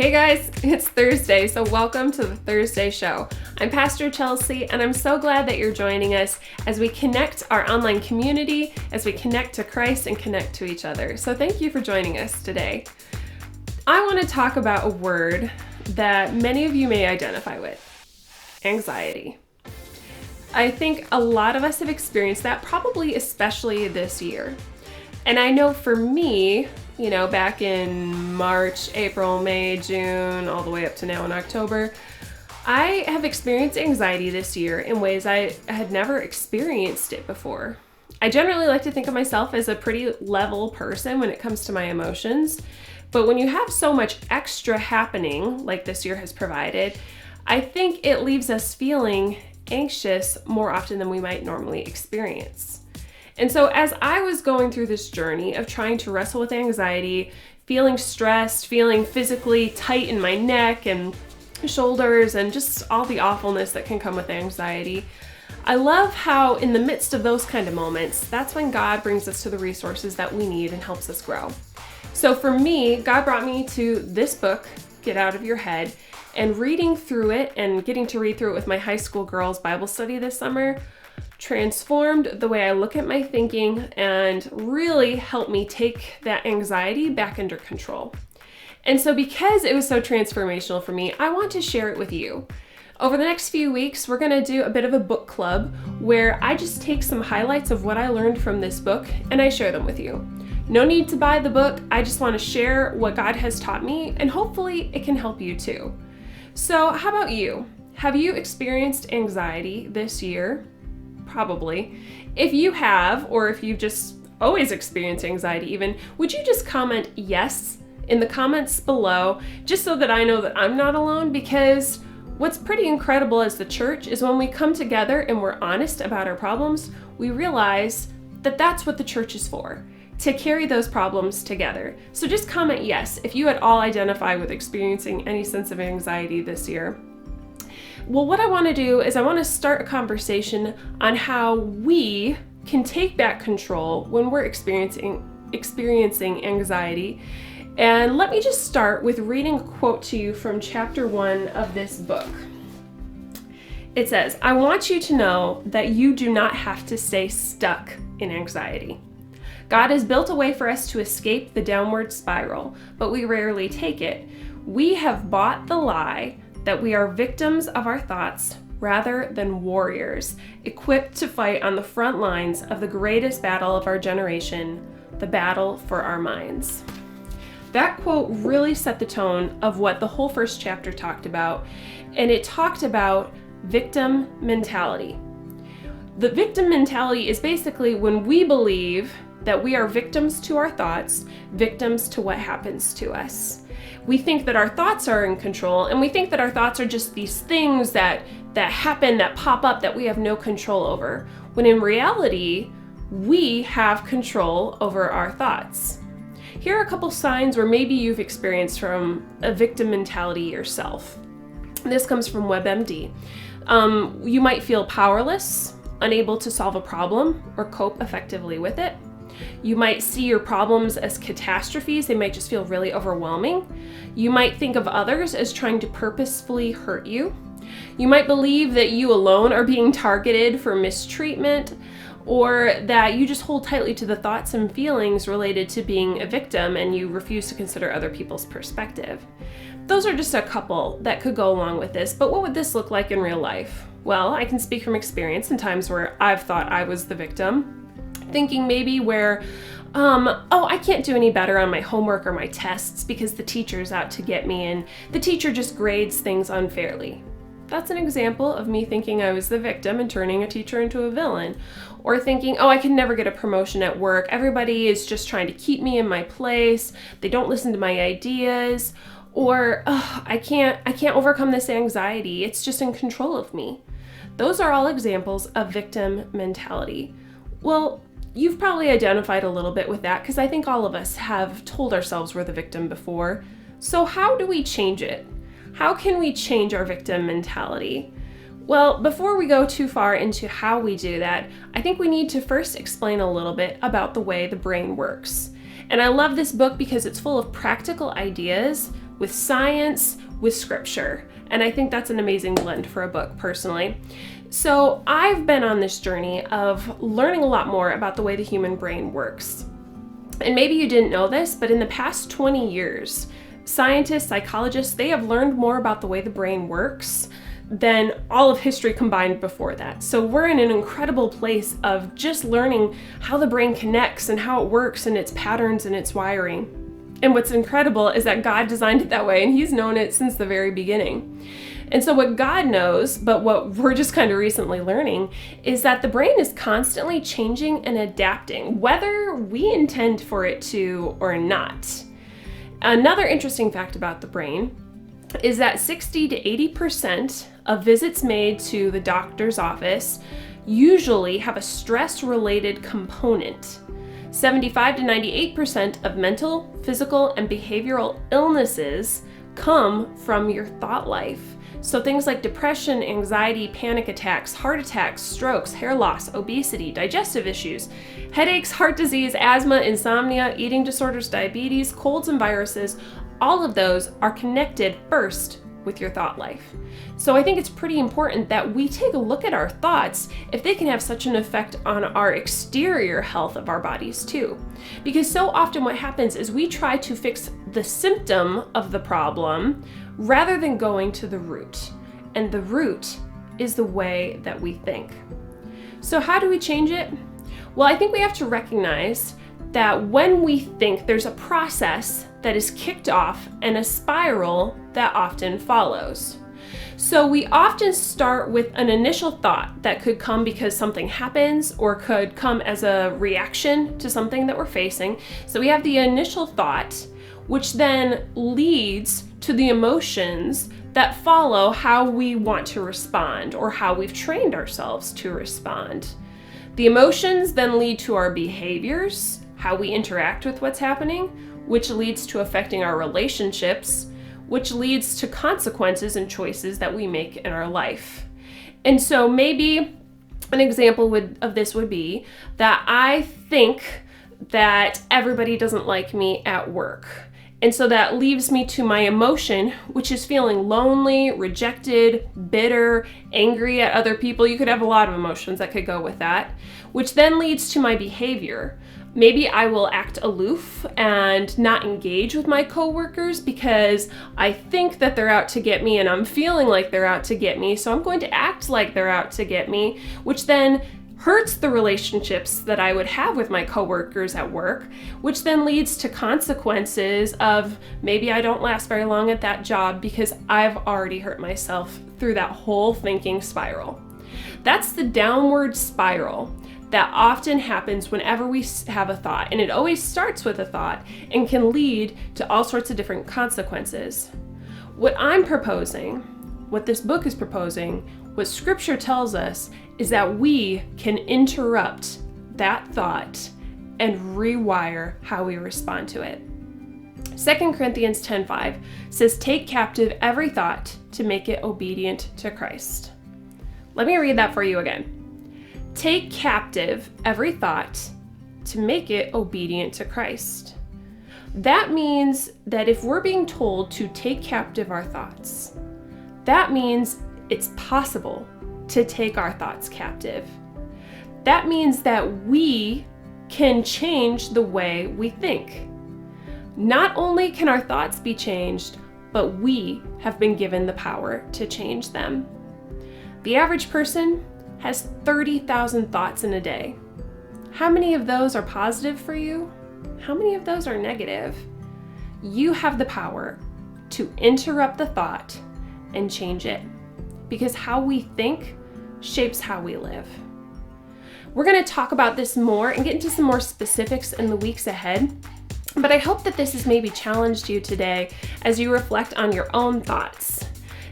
Hey guys, it's Thursday, so welcome to the Thursday show. I'm Pastor Chelsea, and I'm so glad that you're joining us as we connect our online community, as we connect to Christ and connect to each other. So thank you for joining us today. I want to talk about a word that many of you may identify with: anxiety. I think a lot of us have experienced that, probably especially this year. And I know for me, back in March, April, May, June, all the way up to now in October, I have experienced anxiety this year in ways I had never experienced it before. I generally like to think of myself as a pretty level person when it comes to my emotions, but when you have so much extra happening, like this year has provided, I think it leaves us feeling anxious more often than we might normally experience. And so as I was going through this journey of trying to wrestle with anxiety, feeling stressed, feeling physically tight in my neck and shoulders, and just all the awfulness that can come with anxiety, I love how in the midst of those kind of moments, that's when God brings us to the resources that we need and helps us grow. So for me, God brought me to this book, Get Out of Your Head, and reading through it and getting to read through it with my high school girls' Bible study this summer transformed the way I look at my thinking and really helped me take that anxiety back under control. And so because it was so transformational for me, I want to share it with you. Over the next few weeks, we're going to do a bit of a book club where I just take some highlights of what I learned from this book and I share them with you. No need to buy the book. I just want to share what God has taught me, and hopefully it can help you too. So how about you? Have you experienced anxiety this year? Probably. If you have, or if you've just always experienced anxiety even, would you just comment yes in the comments below, just so that I know that I'm not alone? Because what's pretty incredible as the church is when we come together and we're honest about our problems, we realize that that's what the church is for, to carry those problems together. So just comment yes if you at all identify with experiencing any sense of anxiety this year. Well, what I want to do is I want to start a conversation on how we can take back control when we're experiencing anxiety. And let me just start with reading a quote to you from chapter 1 of this book. It says, "I want you to know that you do not have to stay stuck in anxiety. God has built a way for us to escape the downward spiral, but we rarely take it. We have bought the lie that we are victims of our thoughts rather than warriors, equipped to fight on the front lines of the greatest battle of our generation, the battle for our minds." That quote really set the tone of what the whole first chapter talked about, and it talked about victim mentality. The victim mentality is basically when we believe that we are victims to our thoughts, victims to what happens to us. We think that our thoughts are in control, and we think that our thoughts are just these things that happen, that pop up, that we have no control over, when in reality, we have control over our thoughts. Here are a couple signs where maybe you've experienced from a victim mentality yourself. This comes from WebMD. You might feel powerless, unable to solve a problem or cope effectively with it. You might see your problems as catastrophes. They might just feel really overwhelming. You might think of others as trying to purposefully hurt you. You might believe that you alone are being targeted for mistreatment, or that you just hold tightly to the thoughts and feelings related to being a victim and you refuse to consider other people's perspective. Those are just a couple that could go along with this, but what would this look like in real life? Well, I can speak from experience in times where I've thought I was the victim. Thinking maybe where, I can't do any better on my homework or my tests because the teacher's out to get me and the teacher just grades things unfairly. That's an example of me thinking I was the victim and turning a teacher into a villain. Or thinking, I can never get a promotion at work. Everybody is just trying to keep me in my place. They don't listen to my ideas. Or, I can't overcome this anxiety. It's just in control of me. Those are all examples of victim mentality. Well, you've probably identified a little bit with that because I think all of us have told ourselves we're the victim before. So how do we change it? How can we change our victim mentality? Well, before we go too far into how we do that, I think we need to first explain a little bit about the way the brain works. And I love this book because it's full of practical ideas with science, with scripture. And I think that's an amazing blend for a book, personally. So I've been on this journey of learning a lot more about the way the human brain works. And maybe you didn't know this, but in the past 20 years, scientists, psychologists, they have learned more about the way the brain works than all of history combined before that. So we're in an incredible place of just learning how the brain connects and how it works and its patterns and its wiring. And what's incredible is that God designed it that way, and He's known it since the very beginning. And so what God knows, but what we're just kind of recently learning, is that the brain is constantly changing and adapting, whether we intend for it to or not. Another interesting fact about the brain is that 60 to 80% of visits made to the doctor's office usually have a stress-related component. 75 to 98% of mental, physical, and behavioral illnesses come from your thought life. So things like depression, anxiety, panic attacks, heart attacks, strokes, hair loss, obesity, digestive issues, headaches, heart disease, asthma, insomnia, eating disorders, diabetes, colds, and viruses, all of those are connected first with your thought life. So I think it's pretty important that we take a look at our thoughts if they can have such an effect on our exterior health of our bodies too. Because so often what happens is we try to fix the symptom of the problem rather than going to the root. And the root is the way that we think. So how do we change it? Well, I think we have to recognize that when we think, there's a process that is kicked off and a spiral that often follows. So we often start with an initial thought that could come because something happens or could come as a reaction to something that we're facing. So we have the initial thought, which then leads to the emotions that follow how we want to respond or how we've trained ourselves to respond. The emotions then lead to our behaviors, how we interact with what's happening, which leads to affecting our relationships, which leads to consequences and choices that we make in our life. And so maybe an example of this would be that I think that everybody doesn't like me at work. And so that leaves me to my emotion, which is feeling lonely, rejected, bitter, angry at other people. You could have a lot of emotions that could go with that, which then leads to my behavior. Maybe I will act aloof and not engage with my coworkers because I think that they're out to get me and I'm feeling like they're out to get me. So I'm going to act like they're out to get me, which then hurts the relationships that I would have with my coworkers at work, which then leads to consequences of maybe I don't last very long at that job because I've already hurt myself through that whole thinking spiral. That's the downward spiral that often happens whenever we have a thought, and it always starts with a thought and can lead to all sorts of different consequences. What I'm proposing, what this book is proposing, what scripture tells us is that we can interrupt that thought and rewire how we respond to it. 2 Corinthians 10:5 says, "Take captive every thought to make it obedient to Christ." Let me read that for you again. Take captive every thought to make it obedient to Christ. That means that if we're being told to take captive our thoughts, that means it's possible to take our thoughts captive. That means that we can change the way we think. Not only can our thoughts be changed, but we have been given the power to change them. The average person has 30,000 thoughts in a day. How many of those are positive for you? How many of those are negative? You have the power to interrupt the thought and change it, because how we think shapes how we live. We're going to talk about this more and get into some more specifics in the weeks ahead, but I hope that this has maybe challenged you today as you reflect on your own thoughts.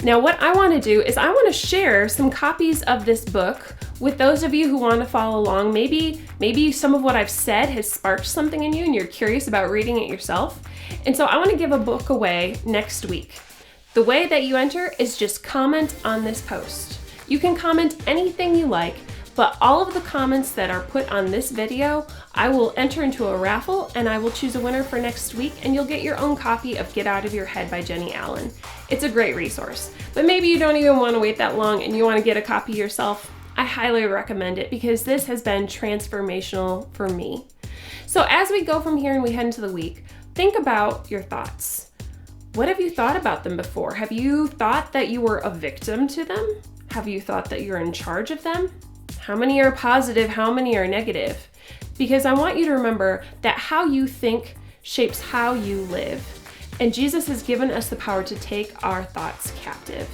Now, what I want to do is I want to share some copies of this book with those of you who want to follow along. Maybe some of what I've said has sparked something in you and you're curious about reading it yourself. And so I want to give a book away next week. The way that you enter is just comment on this post. You can comment anything you like, But all of the comments that are put on this video, I will enter into a raffle and I will choose a winner for next week, and you'll get your own copy of Get Out of Your Head by Jenny Allen. It's a great resource. But maybe you don't even want to wait that long and you want to get a copy yourself. I highly recommend it because this has been transformational for me. So as we go from here and we head into the week, think about your thoughts. What have you thought about them before? Have you thought that you were a victim to them? Have you thought that you're in charge of them? How many are positive? How many are negative? Because I want you to remember that how you think shapes how you live. And Jesus has given us the power to take our thoughts captive.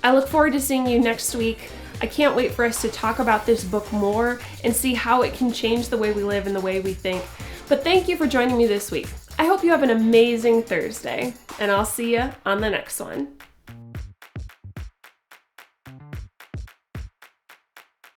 I look forward to seeing you next week. I can't wait for us to talk about this book more and see how it can change the way we live and the way we think. But thank you for joining me this week. I hope you have an amazing Thursday, and I'll see you on the next one.